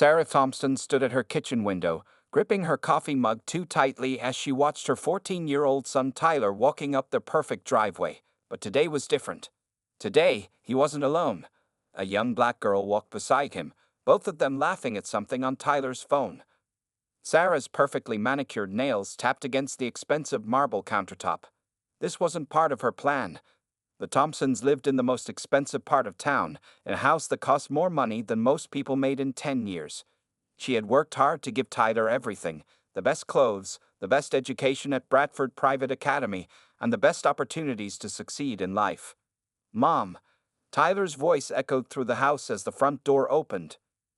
Sarah Thompson stood at her kitchen window, gripping her coffee mug too tightly as she watched her 14-year-old son Tyler walking up the perfect driveway. But today was different. Today, he wasn't alone. A young black girl walked beside him, both of them laughing at something on Tyler's phone. Sarah's perfectly manicured nails tapped against the expensive marble countertop. This wasn't part of her plan. The Thompsons lived in the most expensive part of town, in a house that cost more money than most people made in 10 years. She had worked hard to give Tyler everything: the best clothes, the best education at Bradford Private Academy, and the best opportunities to succeed in life. "Mom!" Tyler's voice echoed through the house as the front door opened.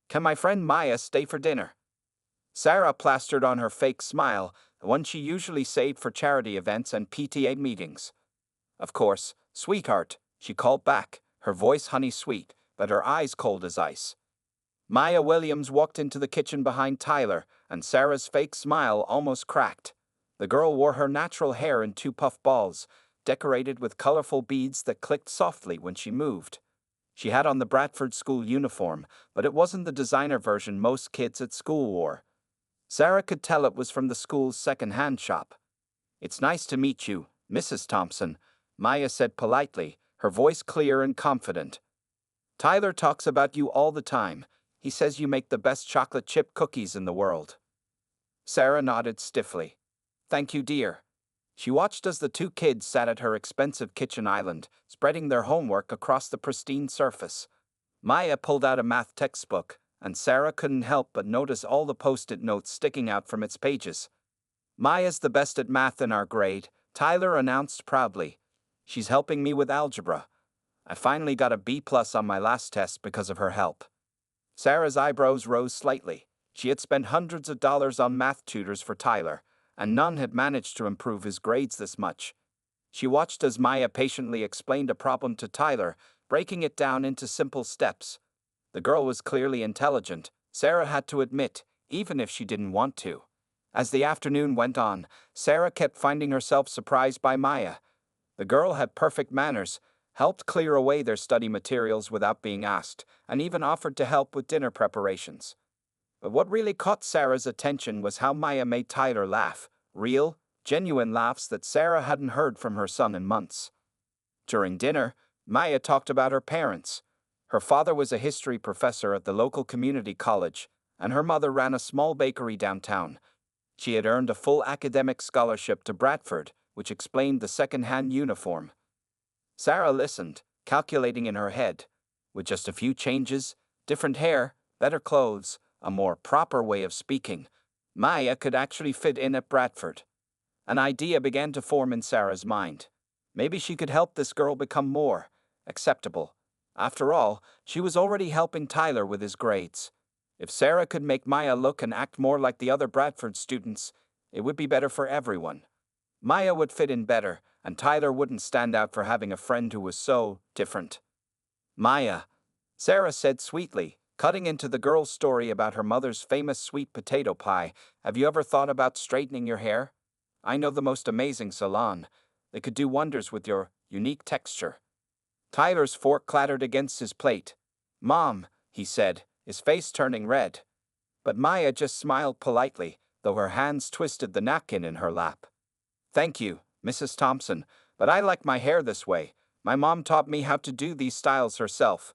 "Can my friend Maya stay for dinner?" Sarah plastered on her fake smile, the one she usually saved for charity events and PTA meetings. "Of course, sweetheart," she called back, her voice honey-sweet, but her eyes cold as ice. Maya Williams walked into the kitchen behind Tyler, and Sarah's fake smile almost cracked. The girl wore her natural hair in two puff balls, decorated with colorful beads that clicked softly when she moved. She had on the Bradford school uniform, but it wasn't the designer version most kids at school wore. Sarah could tell it was from the school's second-hand shop. "It's nice to meet you, Mrs. Thompson," Maya said politely, her voice clear and confident. "Tyler talks about you all the time. He says you make the best chocolate chip cookies in the world." Sarah nodded stiffly. "Thank you, dear." She watched as the two kids sat at her expensive kitchen island, spreading their homework across the pristine surface. Maya pulled out a math textbook, and Sarah couldn't help but notice all the post-it notes sticking out from its pages. "Maya's the best at math in our grade," Tyler announced proudly. "She's helping me with algebra. I finally got a B+ on my last test because of her help." Sarah's eyebrows rose slightly. She had spent hundreds of dollars on math tutors for Tyler, and none had managed to improve his grades this much. She watched as Maya patiently explained a problem to Tyler, breaking it down into simple steps. The girl was clearly intelligent, Sarah had to admit, even if she didn't want to. As the afternoon went on, Sarah kept finding herself surprised by Maya. The girl had perfect manners, helped clear away their study materials without being asked, and even offered to help with dinner preparations. But what really caught Sarah's attention was how Maya made Tyler laugh, real, genuine laughs that Sarah hadn't heard from her son in months. During dinner, Maya talked about her parents. Her father was a history professor at the local community college, and her mother ran a small bakery downtown. She had earned a full academic scholarship to Bradford, which explained the second-hand uniform. Sarah listened, calculating in her head. With just a few changes, different hair, better clothes, a more proper way of speaking, Maya could actually fit in at Bradford. An idea began to form in Sarah's mind. Maybe she could help this girl become more acceptable. After all, she was already helping Tyler with his grades. If Sarah could make Maya look and act more like the other Bradford students, it would be better for everyone. Maya would fit in better, and Tyler wouldn't stand out for having a friend who was so different. "Maya," Sarah said sweetly, cutting into the girl's story about her mother's famous sweet potato pie, "have you ever thought about straightening your hair? I know the most amazing salon. They could do wonders with your unique texture." Tyler's fork clattered against his plate. "Mom," he said, his face turning red. But Maya just smiled politely, though her hands twisted the napkin in her lap. "Thank you, Mrs. Thompson, but I like my hair this way. My mom taught me how to do these styles herself."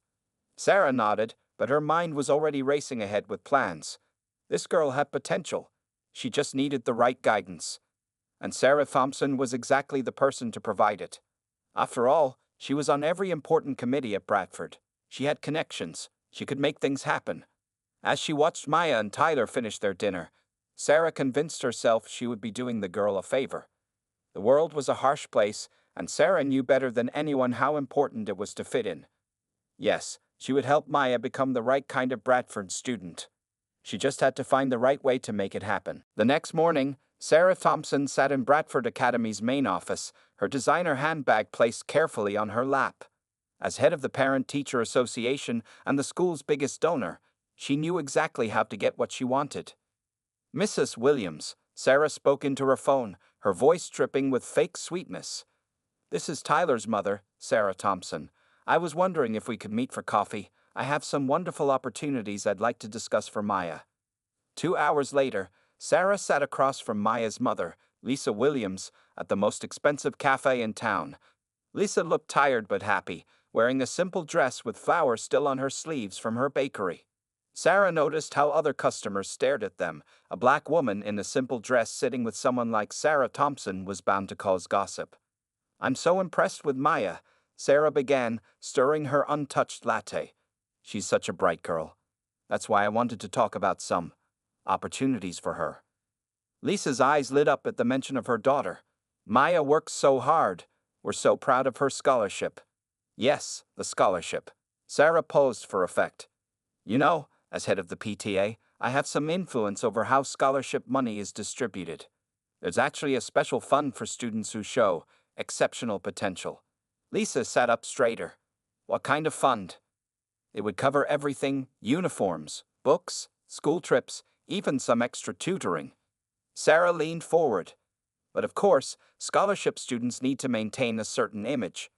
Sarah nodded, but her mind was already racing ahead with plans. This girl had potential. She just needed the right guidance. And Sarah Thompson was exactly the person to provide it. After all, she was on every important committee at Bradford. She had connections. She could make things happen. As she watched Maya and Tyler finish their dinner, Sarah convinced herself she would be doing the girl a favor. The world was a harsh place, and Sarah knew better than anyone how important it was to fit in. Yes, she would help Maya become the right kind of Bradford student. She just had to find the right way to make it happen. The next morning, Sarah Thompson sat in Bradford Academy's main office, her designer handbag placed carefully on her lap. As head of the Parent-Teacher Association and the school's biggest donor, she knew exactly how to get what she wanted. "Mrs. Williams," Sarah spoke into her phone, her voice dripping with fake sweetness. "This is Tyler's mother, Sarah Thompson. I was wondering if we could meet for coffee. I have some wonderful opportunities I'd like to discuss for Maya. 2 hours later, Sarah sat across from Maya's mother, Lisa Williams, at the most expensive cafe in town. Lisa looked tired but happy, wearing a simple dress with flowers still on her sleeves from her bakery. Sarah noticed how other customers stared at them. A black woman in a simple dress sitting with someone like Sarah Thompson was bound to cause gossip. I'm so impressed with Maya, Sarah began, stirring her untouched latte. She's such a bright girl. That's why I wanted to talk about some opportunities for her. Lisa's eyes lit up at the mention of her daughter. Maya works so hard. We're so proud of her scholarship. Yes, the scholarship. Sarah posed for effect. You know, as head of the PTA, I have some influence over how scholarship money is distributed. There's actually a special fund for students who show exceptional potential. Lisa sat up straighter. What kind of fund? It would cover everything: uniforms, books, school trips, even some extra tutoring. Sarah leaned forward. But of course, scholarship students need to maintain a certain image.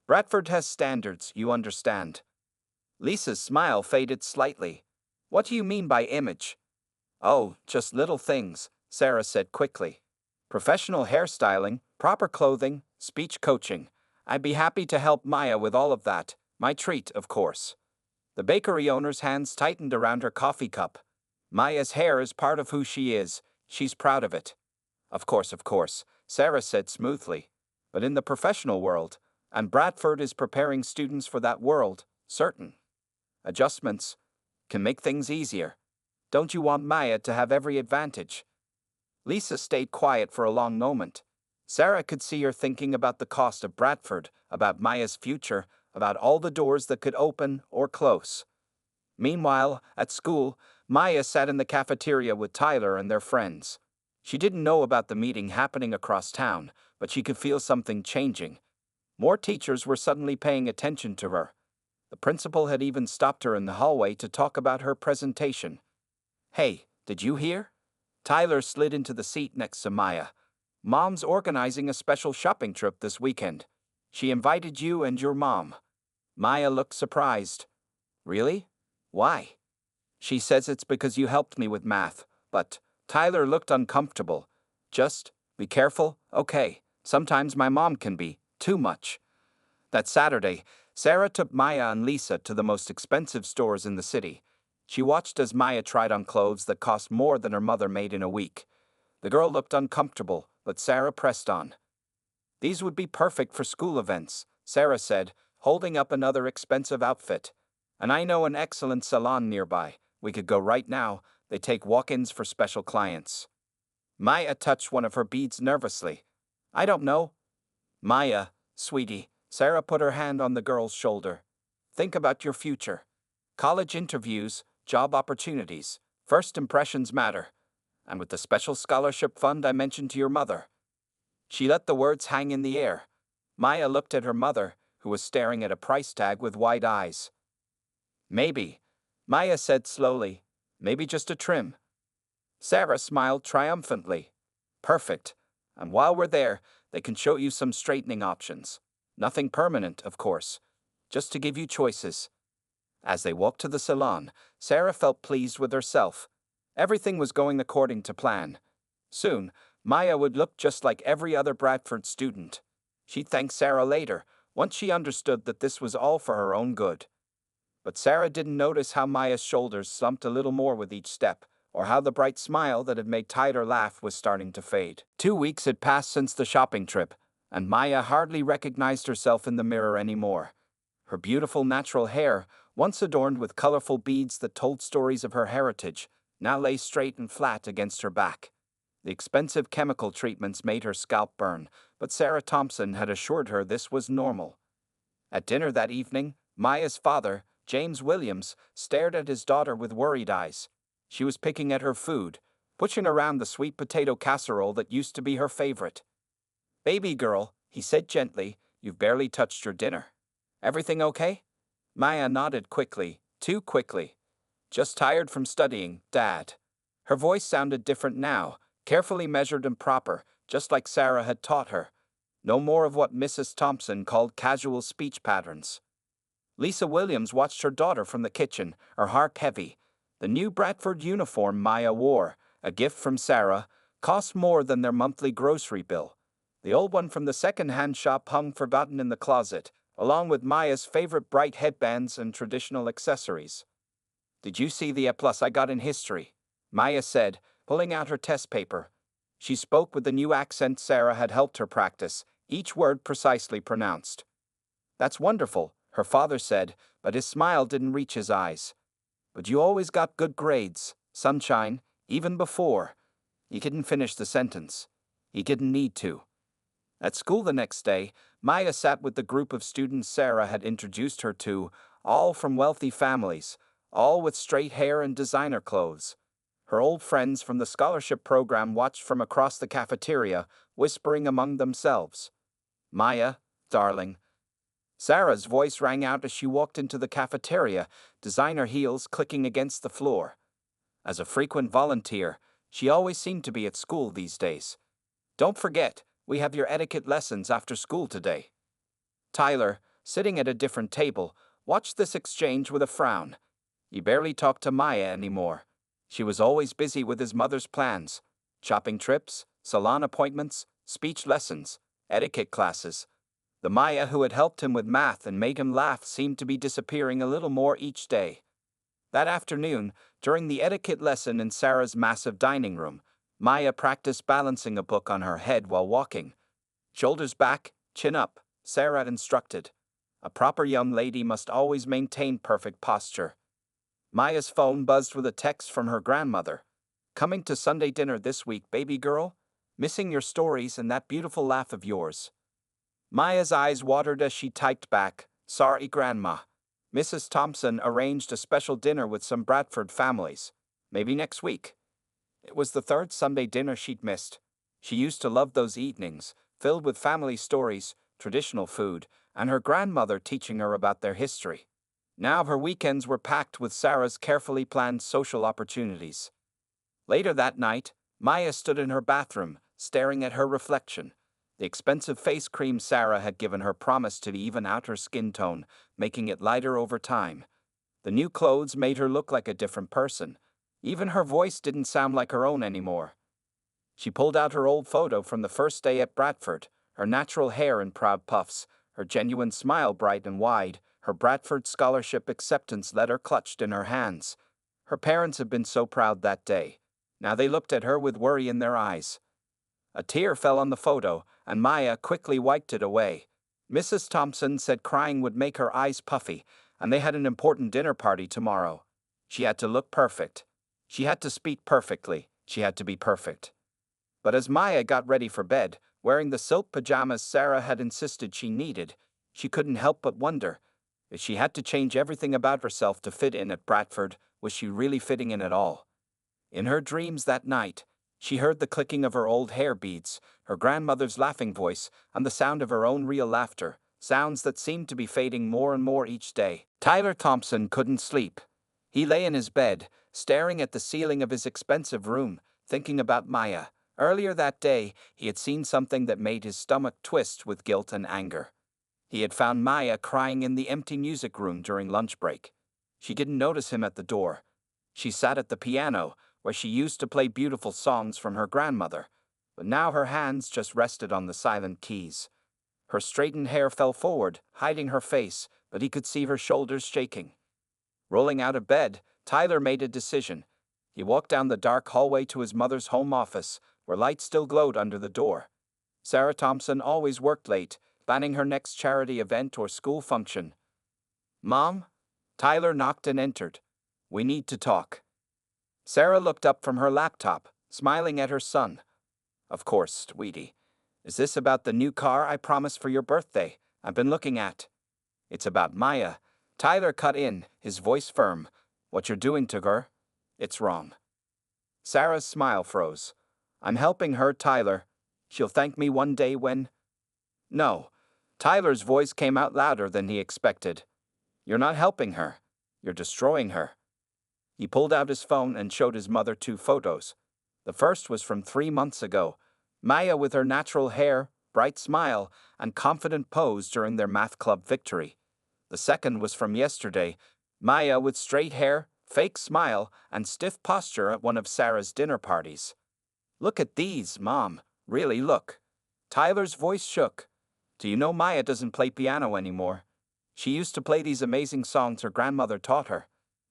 Bradford has standards, you understand. Lisa's smile faded slightly. What do you mean by image? Oh, just little things, Sarah said quickly. Professional hairstyling, proper clothing, speech coaching. I'd be happy to help Maya with all of that. My treat, of course. The bakery owner's hands tightened around her coffee cup. Maya's hair is part of who she is. She's proud of it. Of course, Sarah said smoothly. But in the professional world, and Bradford is preparing students for that world, certain adjustments can make things easier. Don't you want Maya to have every advantage? Lisa stayed quiet for a long moment. Sarah could see her thinking about the cost of Bradford, about Maya's future, about all the doors that could open or close. Meanwhile, at school, Maya sat in the cafeteria with Tyler and their friends. She didn't know about the meeting happening across town, but she could feel something changing. More teachers were suddenly paying attention to her. The principal had even stopped her in the hallway to talk about her presentation. Hey, did you hear? Tyler slid into the seat next to Maya. Mom's organizing a special shopping trip this weekend. She invited you and your mom. Maya looked surprised. Really? Why? She says it's because you helped me with math, but Tyler looked uncomfortable. Just be careful, okay? Sometimes my mom can be too much. That Saturday, Sarah took Maya and Lisa to the most expensive stores in the city. She watched as Maya tried on clothes that cost more than her mother made in a week. The girl looked uncomfortable, but Sarah pressed on. These would be perfect for school events, Sarah said, holding up another expensive outfit. And I know an excellent salon nearby. We could go right now. They take walk-ins for special clients. Maya touched one of her beads nervously. I don't know. Maya, sweetie, Sarah put her hand on the girl's shoulder. Think about your future. College interviews, job opportunities, first impressions matter. And with the special scholarship fund I mentioned to your mother. She let the words hang in the air. Maya looked at her mother, who was staring at a price tag with wide eyes. Maybe, Maya said slowly, maybe just a trim. Sarah smiled triumphantly. Perfect. And while we're there, they can show you some straightening options. Nothing permanent, of course. Just to give you choices. As they walked to the salon, Sarah felt pleased with herself. Everything was going according to plan. Soon, Maya would look just like every other Bradford student. She'd thank Sarah later, once she understood that this was all for her own good. But Sarah didn't notice how Maya's shoulders slumped a little more with each step, or how the bright smile that had made Tyler laugh was starting to fade. 2 weeks had passed since the shopping trip, and Maya hardly recognized herself in the mirror anymore. Her beautiful natural hair, once adorned with colorful beads that told stories of her heritage, now lay straight and flat against her back. The expensive chemical treatments made her scalp burn, but Sarah Thompson had assured her this was normal. At dinner that evening, Maya's father, James Williams, stared at his daughter with worried eyes. She was picking at her food, pushing around the sweet potato casserole that used to be her favorite. Baby girl, he said gently, you've barely touched your dinner. Everything okay? Maya nodded quickly, too quickly. Just tired from studying, Dad. Her voice sounded different now, carefully measured and proper, just like Sarah had taught her. No more of what Mrs. Thompson called casual speech patterns. Lisa Williams watched her daughter from the kitchen, her heart heavy. The new Bradford uniform Maya wore, a gift from Sarah, cost more than their monthly grocery bill. The old one from the second-hand shop hung forgotten in the closet, along with Maya's favorite bright headbands and traditional accessories. "Did you see the A+ I got in history?" Maya said, pulling out her test paper. She spoke with the new accent Sarah had helped her practice, each word precisely pronounced. "That's wonderful," her father said, but his smile didn't reach his eyes. "But you always got good grades, sunshine, even before." He didn't finish the sentence. He didn't need to. At school the next day, Maya sat with the group of students Sarah had introduced her to, all from wealthy families, all with straight hair and designer clothes. Her old friends from the scholarship program watched from across the cafeteria, whispering among themselves. "Maya, darling." Sarah's voice rang out as she walked into the cafeteria, designer heels clicking against the floor. As a frequent volunteer, she always seemed to be at school these days. "Don't forget, we have your etiquette lessons after school today." Tyler, sitting at a different table, watched this exchange with a frown. He barely talked to Maya anymore. She was always busy with his mother's plans: shopping trips, salon appointments, speech lessons, etiquette classes. The Maya who had helped him with math and made him laugh seemed to be disappearing a little more each day. That afternoon, during the etiquette lesson in Sarah's massive dining room, Maya practiced balancing a book on her head while walking. "Shoulders back, chin up," Sarah had instructed. A proper young lady must always maintain perfect posture. Maya's phone buzzed with a text from her grandmother. "Coming to Sunday dinner this week, baby girl? Missing your stories and that beautiful laugh of yours." Maya's eyes watered as she typed back, "Sorry, Grandma. Mrs. Thompson arranged a special dinner with some Bradford families. Maybe next week." It was the third Sunday dinner she'd missed. She used to love those evenings, filled with family stories, traditional food, and her grandmother teaching her about their history. Now her weekends were packed with Sarah's carefully planned social opportunities. Later that night, Maya stood in her bathroom, staring at her reflection. The expensive face cream Sarah had given her promised to even out her skin tone, making it lighter over time. The new clothes made her look like a different person. Even her voice didn't sound like her own anymore. She pulled out her old photo from the first day at Bradford, her natural hair in proud puffs, her genuine smile bright and wide, her Bradford scholarship acceptance letter clutched in her hands. Her parents had been so proud that day. Now they looked at her with worry in their eyes. A tear fell on the photo, and Maya quickly wiped it away. Mrs. Thompson said crying would make her eyes puffy, and they had an important dinner party tomorrow. She had to look perfect. She had to speak perfectly. She had to be perfect. But as Maya got ready for bed, wearing the silk pajamas Sarah had insisted she needed, she couldn't help but wonder, if she had to change everything about herself to fit in at Bradford, was she really fitting in at all? In her dreams that night, she heard the clicking of her old hair beads, her grandmother's laughing voice, and the sound of her own real laughter, sounds that seemed to be fading more and more each day. Tyler Thompson couldn't sleep. He lay in his bed, staring at the ceiling of his expensive room, thinking about Maya. Earlier that day, he had seen something that made his stomach twist with guilt and anger. He had found Maya crying in the empty music room during lunch break. She didn't notice him at the door. She sat at the piano, where she used to play beautiful songs from her grandmother, but now her hands just rested on the silent keys. Her straightened hair fell forward, hiding her face, but he could see her shoulders shaking. Rolling out of bed, Tyler made a decision. He walked down the dark hallway to his mother's home office, where light still glowed under the door. Sarah Thompson always worked late, planning her next charity event or school function. "Mom?" Tyler knocked and entered. "We need to talk." Sarah looked up from her laptop, smiling at her son. "Of course, sweetie. Is this about the new car I promised for your birthday I've been looking at?" "It's about Maya." Tyler cut in, his voice firm. "What you're doing to her, it's wrong." Sarah's smile froze. "I'm helping her, Tyler. She'll thank me one day when—" "No." Tyler's voice came out louder than he expected. "You're not helping her. You're destroying her." He pulled out his phone and showed his mother 2 photos. The first was from 3 months ago. Maya with her natural hair, bright smile, and confident pose during their math club victory. The second was from yesterday. Maya with straight hair, fake smile, and stiff posture at one of Sarah's dinner parties. Look at these, Mom. Really, look. Tyler's voice shook. Do you know Maya doesn't play piano anymore? She used to play these amazing songs her grandmother taught her.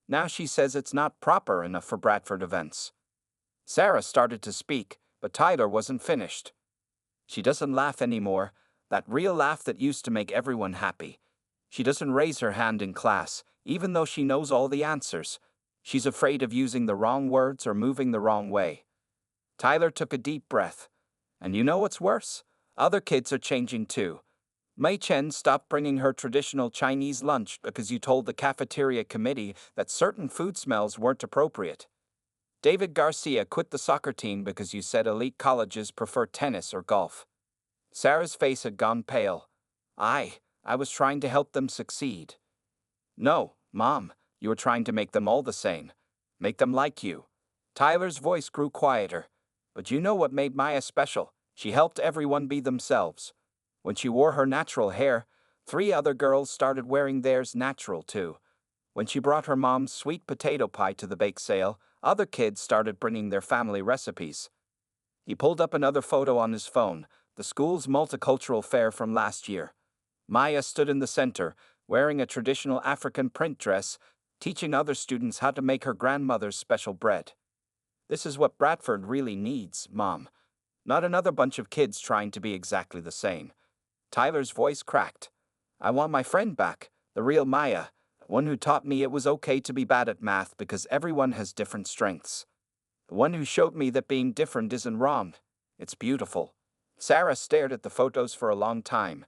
Now she says it's not proper enough for Bradford events. Sarah started to speak, but Tyler wasn't finished. She doesn't laugh anymore, that real laugh that used to make everyone happy. She doesn't raise her hand in class, even though she knows all the answers. She's afraid of using the wrong words or moving the wrong way. Tyler took a deep breath. And you know what's worse? Other kids are changing too. Mei Chen stopped bringing her traditional Chinese lunch because you told the cafeteria committee that certain food smells weren't appropriate. David Garcia quit the soccer team because you said elite colleges prefer tennis or golf. Sarah's face had gone pale. I was trying to help them succeed. No, Mom, you were trying to make them all the same. Make them like you. Tyler's voice grew quieter. But you know what made Maya special? She helped everyone be themselves. When she wore her natural hair, 3 other girls started wearing theirs natural too. When she brought her mom's sweet potato pie to the bake sale, other kids started bringing their family recipes. He pulled up another photo on his phone, the school's multicultural fair from last year. Maya stood in the center, wearing a traditional African print dress, teaching other students how to make her grandmother's special bread. This is what Bradford really needs, Mom. Not another bunch of kids trying to be exactly the same. Tyler's voice cracked. I want my friend back, the real Maya, the one who taught me it was okay to be bad at math because everyone has different strengths. The one who showed me that being different isn't wrong. It's beautiful. Sarah stared at the photos for a long time.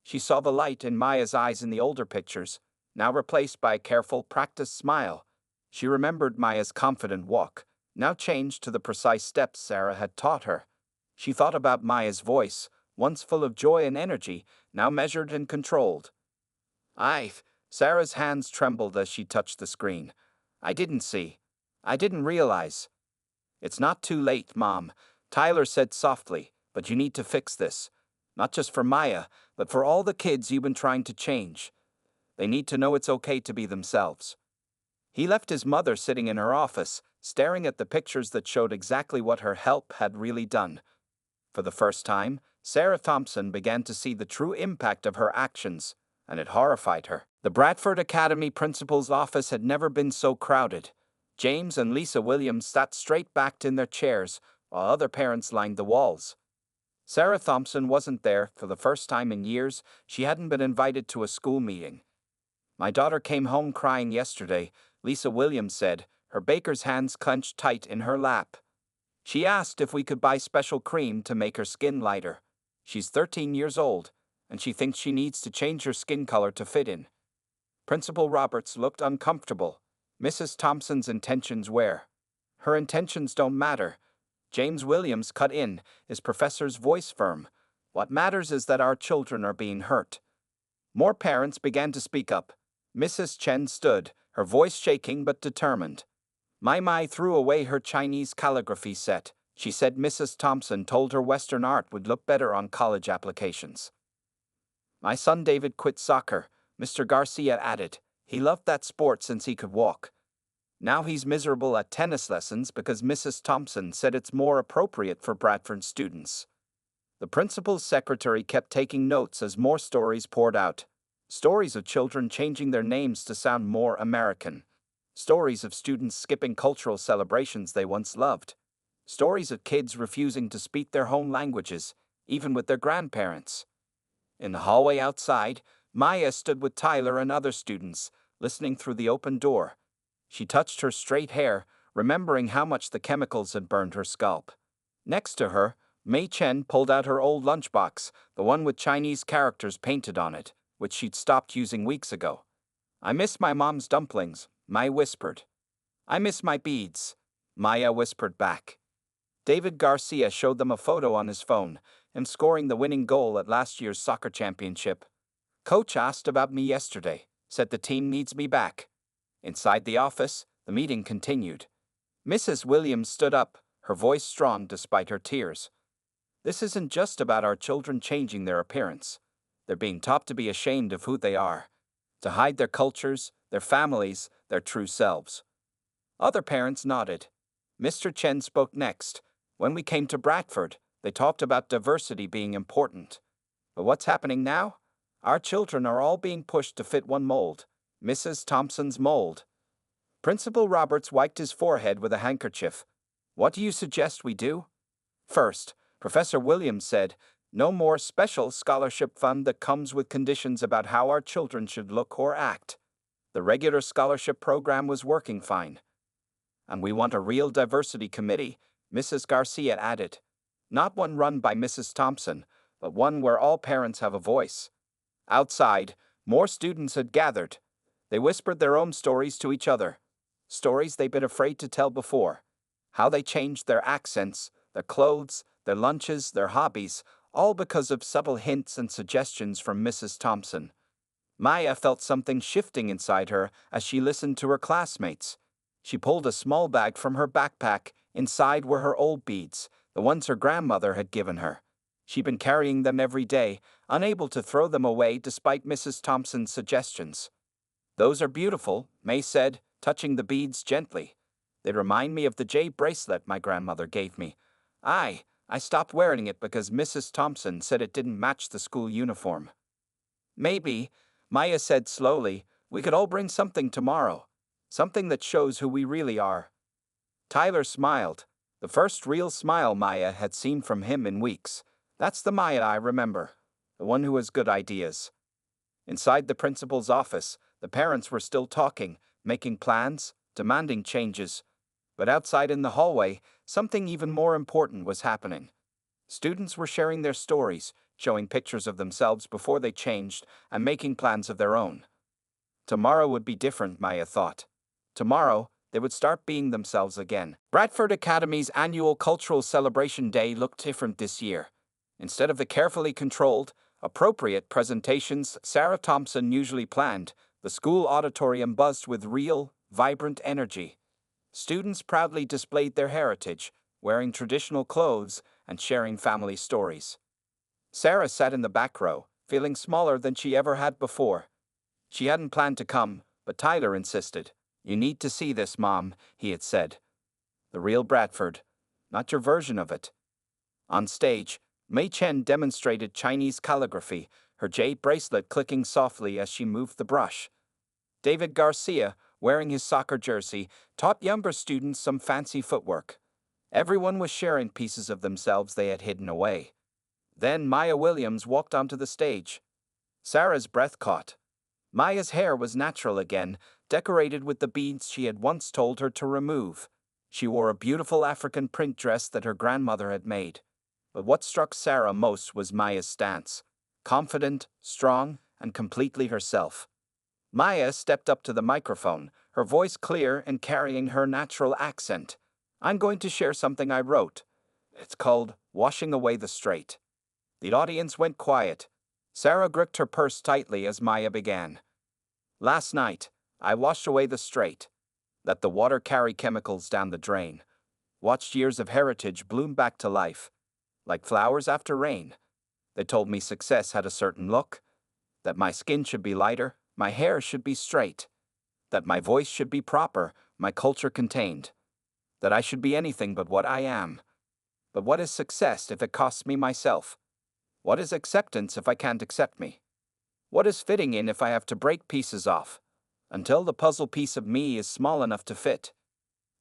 She saw the light in Maya's eyes in the older pictures, now replaced by a careful, practiced smile. She remembered Maya's confident walk, now changed to the precise steps Sarah had taught her. She thought about Maya's voice, once full of joy and energy, now measured and controlled. Sarah's hands trembled as she touched the screen. I didn't see. I didn't realize. It's not too late, Mom, Tyler said softly, but you need to fix this. Not just for Maya, but for all the kids you've been trying to change. They need to know it's okay to be themselves. He left his mother sitting in her office, staring at the pictures that showed exactly what her help had really done. For the first time, Sarah Thompson began to see the true impact of her actions, and it horrified her. The Bradford Academy principal's office had never been so crowded. James and Lisa Williams sat straight-backed in their chairs, while other parents lined the walls. Sarah Thompson wasn't there. For the first time in years, she hadn't been invited to a school meeting. My daughter came home crying yesterday, Lisa Williams said, her baker's hands clenched tight in her lap. She asked if we could buy special cream to make her skin lighter. She's 13 years old, and she thinks she needs to change her skin color to fit in. Principal Roberts looked uncomfortable. Mrs. Thompson's intentions were. Her intentions don't matter. James Williams cut in, his professor's voice firm. What matters is that our children are being hurt. More parents began to speak up. Mrs. Chen stood, her voice shaking but determined. Mai threw away her Chinese calligraphy set. She said Mrs. Thompson told her Western art would look better on college applications. My son David quit soccer, Mr. Garcia added. He loved that sport since he could walk. Now he's miserable at tennis lessons because Mrs. Thompson said it's more appropriate for Bradford students. The principal's secretary kept taking notes as more stories poured out. Stories of children changing their names to sound more American. Stories of students skipping cultural celebrations they once loved. Stories of kids refusing to speak their home languages, even with their grandparents. In the hallway outside, Maya stood with Tyler and other students, listening through the open door. She touched her straight hair, remembering how much the chemicals had burned her scalp. Next to her, Mei Chen pulled out her old lunchbox, the one with Chinese characters painted on it, which she'd stopped using weeks ago. I miss my mom's dumplings, Mai whispered. I miss my beads, Maya whispered back. David Garcia showed them a photo on his phone, him scoring the winning goal at last year's soccer championship. Coach asked about me yesterday, said the team needs me back. Inside the office, the meeting continued. Mrs. Williams stood up, her voice strong despite her tears. This isn't just about our children changing their appearance. They're being taught to be ashamed of who they are. to hide their cultures, their families, their true selves. Other parents nodded. Mr. Chen spoke next. When we came to Bradford, they talked about diversity being important. But what's happening now? Our children are all being pushed to fit one mold, Mrs. Thompson's mold. Principal Roberts wiped his forehead with a handkerchief. What do you suggest we do? First, Professor Williams said, no more special scholarship fund that comes with conditions about how our children should look or act. The regular scholarship program was working fine. And we want a real diversity committee, Mrs. Garcia added. Not one run by Mrs. Thompson, but one where all parents have a voice. Outside, more students had gathered. They whispered their own stories to each other. Stories they'd been afraid to tell before. How they changed their accents, their clothes, their lunches, their hobbies, all because of subtle hints and suggestions from Mrs. Thompson. Maya felt something shifting inside her as she listened to her classmates. She pulled a small bag from her backpack. Inside were her old beads, the ones her grandmother had given her. She'd been carrying them every day, unable to throw them away despite Mrs. Thompson's suggestions. Those are beautiful, May said, touching the beads gently. They remind me of the jade bracelet my grandmother gave me. I stopped wearing it because Mrs. Thompson said it didn't match the school uniform. Maybe, Maya said slowly, we could all bring something tomorrow. Something that shows who we really are. Tyler smiled. The first real smile Maya had seen from him in weeks. That's the Maya I remember. The one who has good ideas. Inside the principal's office, the parents were still talking, making plans, demanding changes. But outside in the hallway, something even more important was happening. Students were sharing their stories, showing pictures of themselves before they changed, and making plans of their own. Tomorrow would be different, Maya thought. Tomorrow, they would start being themselves again. Bradford Academy's annual Cultural Celebration Day looked different this year. Instead of the carefully controlled, appropriate presentations Sarah Thompson usually planned, the school auditorium buzzed with real, vibrant energy. Students proudly displayed their heritage, wearing traditional clothes and sharing family stories. Sarah sat in the back row, feeling smaller than she ever had before. She hadn't planned to come, but Tyler insisted. You need to see this, Mom, he had said. The real Bradford, not your version of it. On stage, Mei Chen demonstrated Chinese calligraphy, her jade bracelet clicking softly as she moved the brush. David Garcia, wearing his soccer jersey, taught younger students some fancy footwork. Everyone was sharing pieces of themselves they had hidden away. Then Maya Williams walked onto the stage. Sarah's breath caught. Maya's hair was natural again, decorated with the beads she had once told her to remove. She wore a beautiful African print dress that her grandmother had made. But what struck Sarah most was Maya's stance. Confident, strong, and completely herself. Maya stepped up to the microphone, her voice clear and carrying her natural accent. I'm going to share something I wrote. It's called Washing Away the Straight. The audience went quiet. Sarah gripped her purse tightly as Maya began. Last night, I washed away the straight. Let the water carry chemicals down the drain. Watched years of heritage bloom back to life. Like flowers after rain. They told me success had a certain look. That my skin should be lighter, my hair should be straight. That my voice should be proper, my culture contained. That I should be anything but what I am. But what is success if it costs me myself? What is acceptance if I can't accept me? What is fitting in if I have to break pieces off? Until the puzzle piece of me is small enough to fit.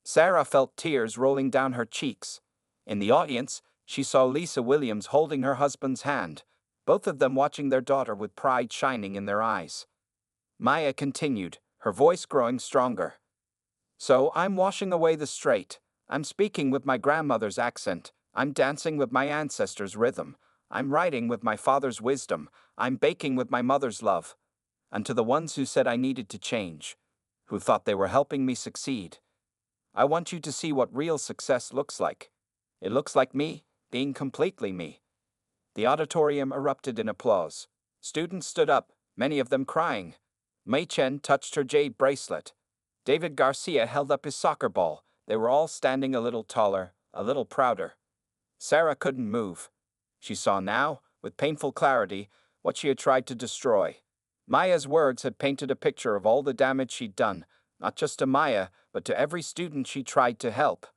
Sarah felt tears rolling down her cheeks. In the audience, she saw Lisa Williams holding her husband's hand, both of them watching their daughter with pride shining in their eyes. Maya continued, her voice growing stronger. So I'm washing away the straight. I'm speaking with my grandmother's accent. I'm dancing with my ancestors' rhythm. I'm writing with my father's wisdom. I'm baking with my mother's love. And to the ones who said I needed to change, who thought they were helping me succeed, I want you to see what real success looks like. It looks like me, being completely me. The auditorium erupted in applause. Students stood up, many of them crying. Mei Chen touched her jade bracelet. David Garcia held up his soccer ball. They were all standing a little taller, a little prouder. Sarah couldn't move. She saw now, with painful clarity, what she had tried to destroy. Maya's words had painted a picture of all the damage she'd done, not just to Maya, but to every student she tried to help.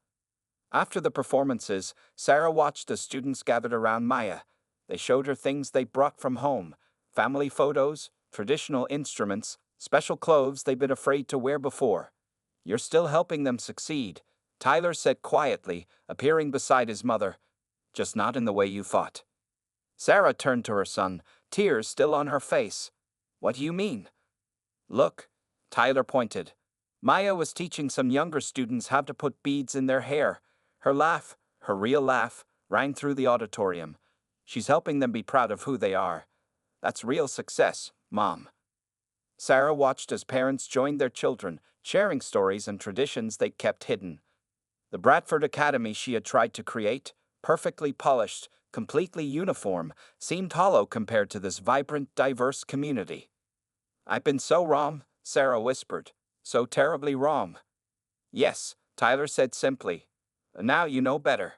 After the performances, Sarah watched as students gathered around Maya. They showed her things they brought from home: family photos, traditional instruments, special clothes they'd been afraid to wear before. "You're still helping them succeed," Tyler said quietly, appearing beside his mother. "Just not in the way you thought." Sarah turned to her son, tears still on her face. "What do you mean?" "Look," Tyler pointed. Maya was teaching some younger students how to put beads in their hair. Her laugh, her real laugh, rang through the auditorium. "She's helping them be proud of who they are. That's real success, Mom." Sarah watched as parents joined their children, sharing stories and traditions they kept hidden. The Bradford Academy she had tried to create, perfectly polished, completely uniform, seemed hollow compared to this vibrant, diverse community. "I've been so wrong," Sarah whispered. "So terribly wrong." "Yes," Tyler said simply. "Now you know better."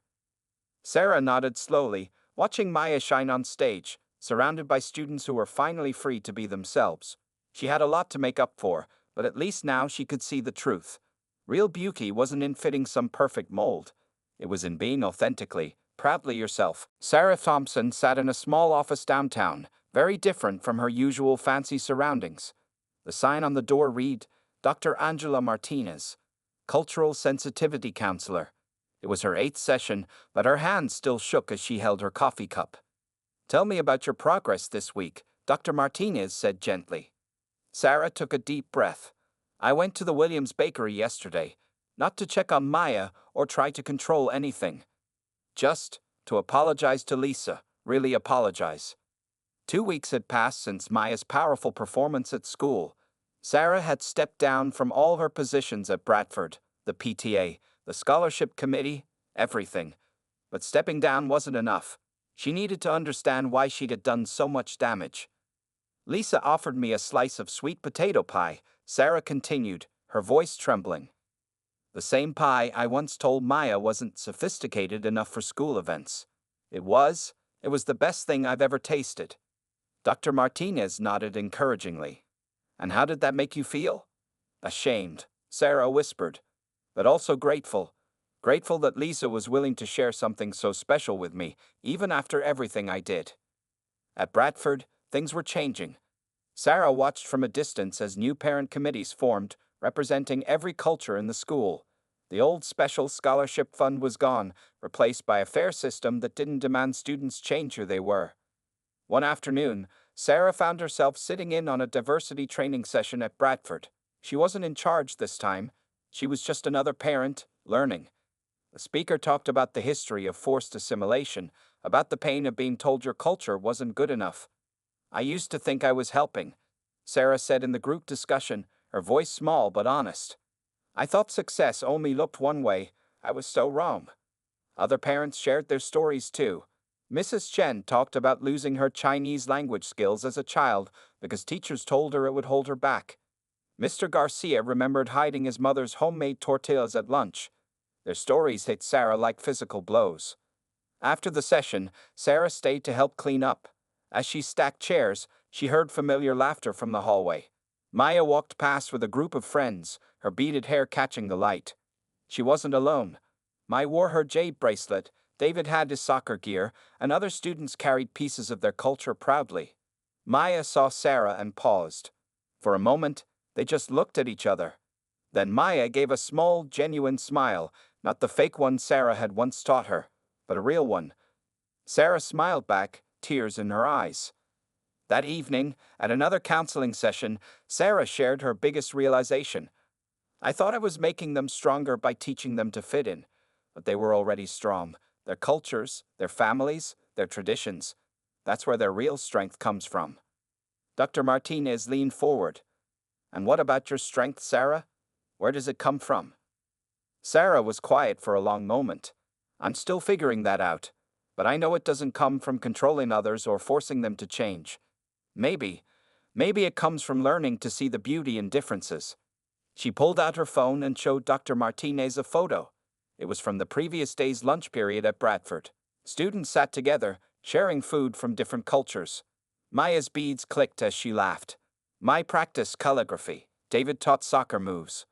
Sarah nodded slowly, watching Maya shine on stage, surrounded by students who were finally free to be themselves. She had a lot to make up for, but at least now she could see the truth. Real beauty wasn't in fitting some perfect mold. It was in being authentically, proudly yourself. Sarah Thompson sat in a small office downtown, very different from her usual fancy surroundings. The sign on the door read, "Dr. Angela Martinez, Cultural Sensitivity Counselor." It was her 8th session, but her hands still shook as she held her coffee cup. "Tell me about your progress this week," Dr. Martinez said gently. Sarah took a deep breath. "I went to the Williams Bakery yesterday, not to check on Maya or try to control anything. Just to apologize to Lisa, really apologize." 2 weeks had passed since Maya's powerful performance at school. Sarah had stepped down from all her positions at Bradford, the PTA, the scholarship committee, everything. But stepping down wasn't enough. She needed to understand why she'd had done so much damage. "Lisa offered me a slice of sweet potato pie," Sarah continued, her voice trembling. "The same pie I once told Maya wasn't sophisticated enough for school events. It was. It was the best thing I've ever tasted." Dr. Martinez nodded encouragingly. "And how did that make you feel?" "Ashamed," Sarah whispered, "but also grateful. Grateful that Lisa was willing to share something so special with me, even after everything I did." At Bradford, things were changing. Sarah watched from a distance as new parent committees formed, representing every culture in the school. The old special scholarship fund was gone, replaced by a fair system that didn't demand students change who they were. One afternoon, Sarah found herself sitting in on a diversity training session at Bradford. She wasn't in charge this time. She was just another parent, learning. The speaker talked about the history of forced assimilation, about the pain of being told your culture wasn't good enough. "I used to think I was helping," Sarah said in the group discussion, her voice small but honest. "I thought success only looked one way. I was so wrong." Other parents shared their stories too. Mrs. Chen talked about losing her Chinese language skills as a child because teachers told her it would hold her back. Mr. Garcia remembered hiding his mother's homemade tortillas at lunch. Their stories hit Sarah like physical blows. After the session, Sarah stayed to help clean up. As she stacked chairs, she heard familiar laughter from the hallway. Maya walked past with a group of friends, her beaded hair catching the light. She wasn't alone. Maya wore her jade bracelet, David had his soccer gear, and other students carried pieces of their culture proudly. Maya saw Sarah and paused. For a moment, they just looked at each other. Then Maya gave a small, genuine smile, not the fake one Sarah had once taught her, but a real one. Sarah smiled back, tears in her eyes. That evening, at another counseling session, Sarah shared her biggest realization. "I thought I was making them stronger by teaching them to fit in, but they were already strong. Their cultures, their families, their traditions. That's where their real strength comes from." Dr. Martinez leaned forward. "And what about your strength, Sarah? Where does it come from?" Sarah was quiet for a long moment. "I'm still figuring that out, but I know it doesn't come from controlling others or forcing them to change. Maybe it comes from learning to see the beauty in differences." She pulled out her phone and showed Dr. Martinez a photo. It was from the previous day's lunch period at Bradford. Students sat together, sharing food from different cultures. Maya's beads clicked as she laughed. My practice calligraphy. David taught soccer moves.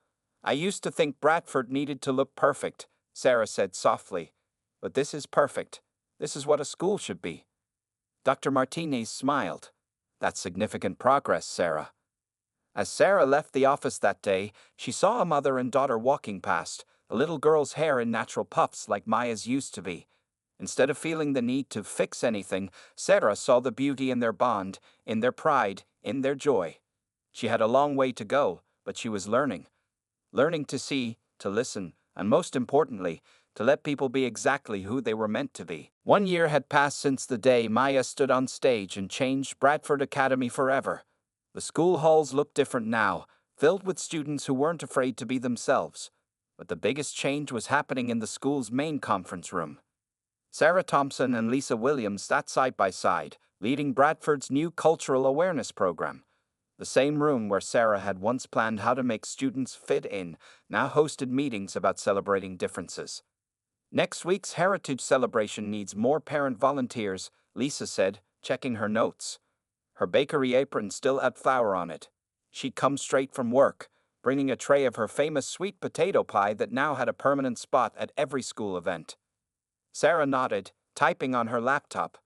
I used to think Bradford needed to look perfect, Sarah said softly. But this is perfect. This is what a school should be. Dr. Martinez smiled. That's significant progress, Sarah. As Sarah left the office that day, she saw a mother and daughter walking past, a little girl's hair in natural puffs like Maya's used to be. Instead of feeling the need to fix anything, Sarah saw the beauty in their bond, in their pride, in their joy. She had a long way to go, but she was learning. Learning to see, to listen, and most importantly, to let people be exactly who they were meant to be. 1 year had passed since the day Maya stood on stage and changed Bradford Academy forever. The school halls looked different now, filled with students who weren't afraid to be themselves. But the biggest change was happening in the school's main conference room. Sarah Thompson and Lisa Williams sat side by side, leading Bradford's new cultural awareness program. The same room where Sarah had once planned how to make students fit in now hosted meetings about celebrating differences. Next week's Heritage Celebration needs more parent volunteers, Lisa said, checking her notes. Her bakery apron still had flour on it. She'd come straight from work, bringing a tray of her famous sweet potato pie that now had a permanent spot at every school event. Sarah nodded, typing on her laptop.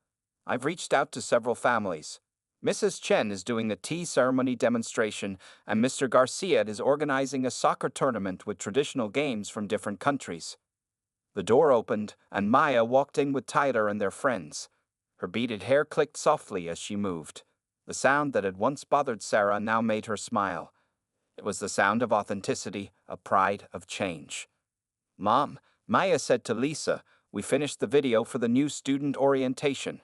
I've reached out to several families. Mrs. Chen is doing a tea ceremony demonstration, and Mr. Garcia is organizing a soccer tournament with traditional games from different countries. The door opened, and Maya walked in with Tyler and their friends. Her beaded hair clicked softly as she moved. The sound that had once bothered Sarah now made her smile. It was the sound of authenticity, of pride, of change. Mom, Maya said to Lisa, we finished the video for the new student orientation.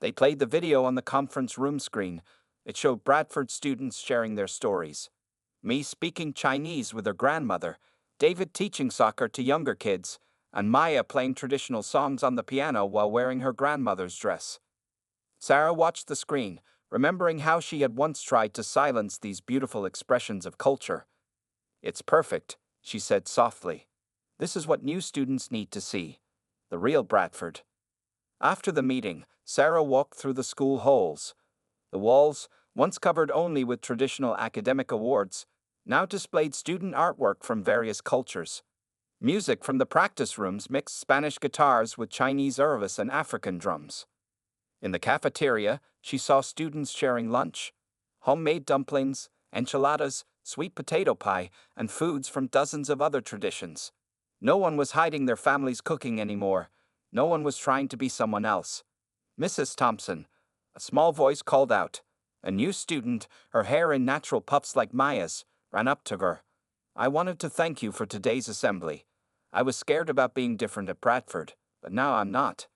They played the video on the conference room screen. It showed Bradford students sharing their stories. Me speaking Chinese with her grandmother, David teaching soccer to younger kids, and Maya playing traditional songs on the piano while wearing her grandmother's dress. Sarah watched the screen, remembering how she had once tried to silence these beautiful expressions of culture. It's perfect, she said softly. This is what new students need to see. The real Bradford. After the meeting, Sarah walked through the school halls. The walls, once covered only with traditional academic awards, now displayed student artwork from various cultures. Music from the practice rooms mixed Spanish guitars with Chinese ervis and African drums. In the cafeteria, she saw students sharing lunch. Homemade dumplings, enchiladas, sweet potato pie, and foods from dozens of other traditions. No one was hiding their family's cooking anymore. No one was trying to be someone else. Mrs. Thompson, a small voice called out. A new student, her hair in natural puffs like Maya's, ran up to her. I wanted to thank you for today's assembly. I was scared about being different at Bradford, but now I'm not.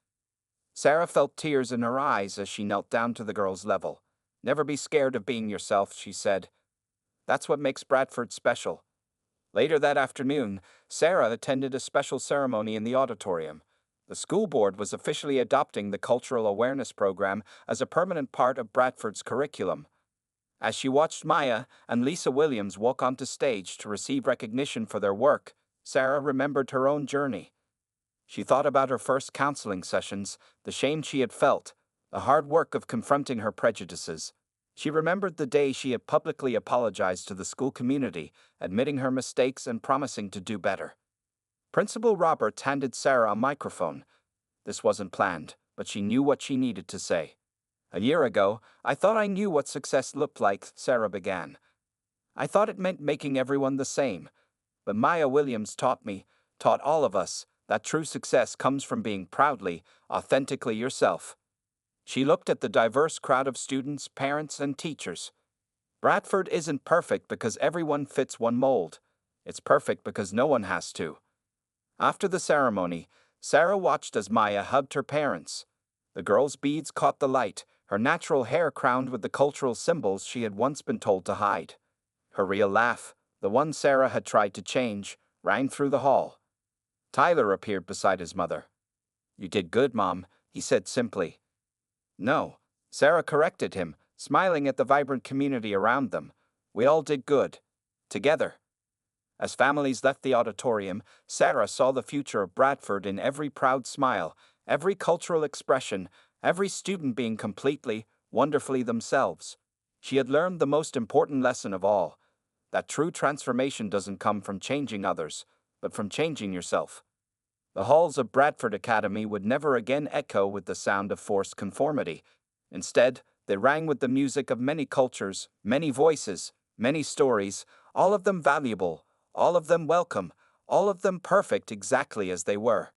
Sarah felt tears in her eyes as she knelt down to the girl's level. Never be scared of being yourself, she said. That's what makes Bradford special. Later that afternoon, Sarah attended a special ceremony in the auditorium. The school board was officially adopting the Cultural Awareness Program as a permanent part of Bradford's curriculum. As she watched Maya and Lisa Williams walk onto stage to receive recognition for their work, Sarah remembered her own journey. She thought about her first counseling sessions, the shame she had felt, the hard work of confronting her prejudices. She remembered the day she had publicly apologized to the school community, admitting her mistakes and promising to do better. Principal Roberts handed Sarah a microphone. This wasn't planned, but she knew what she needed to say. A year ago, I thought I knew what success looked like, Sarah began. I thought it meant making everyone the same. But Maya Williams taught all of us, that true success comes from being proudly, authentically yourself. She looked at the diverse crowd of students, parents, and teachers. Bradford isn't perfect because everyone fits one mold. It's perfect because no one has to. After the ceremony, Sarah watched as Maya hugged her parents. The girl's beads caught the light, her natural hair crowned with the cultural symbols she had once been told to hide. Her real laugh, the one Sarah had tried to change, rang through the hall. Tyler appeared beside his mother. You did good, Mom, he said simply. No, Sarah corrected him, smiling at the vibrant community around them. We all did good. Together. As families left the auditorium, Sarah saw the future of Bradford in every proud smile, every cultural expression, every student being completely, wonderfully themselves. She had learned the most important lesson of all, that true transformation doesn't come from changing others, but from changing yourself. The halls of Bradford Academy would never again echo with the sound of forced conformity. Instead, they rang with the music of many cultures, many voices, many stories, all of them valuable, all of them welcome, all of them perfect exactly as they were.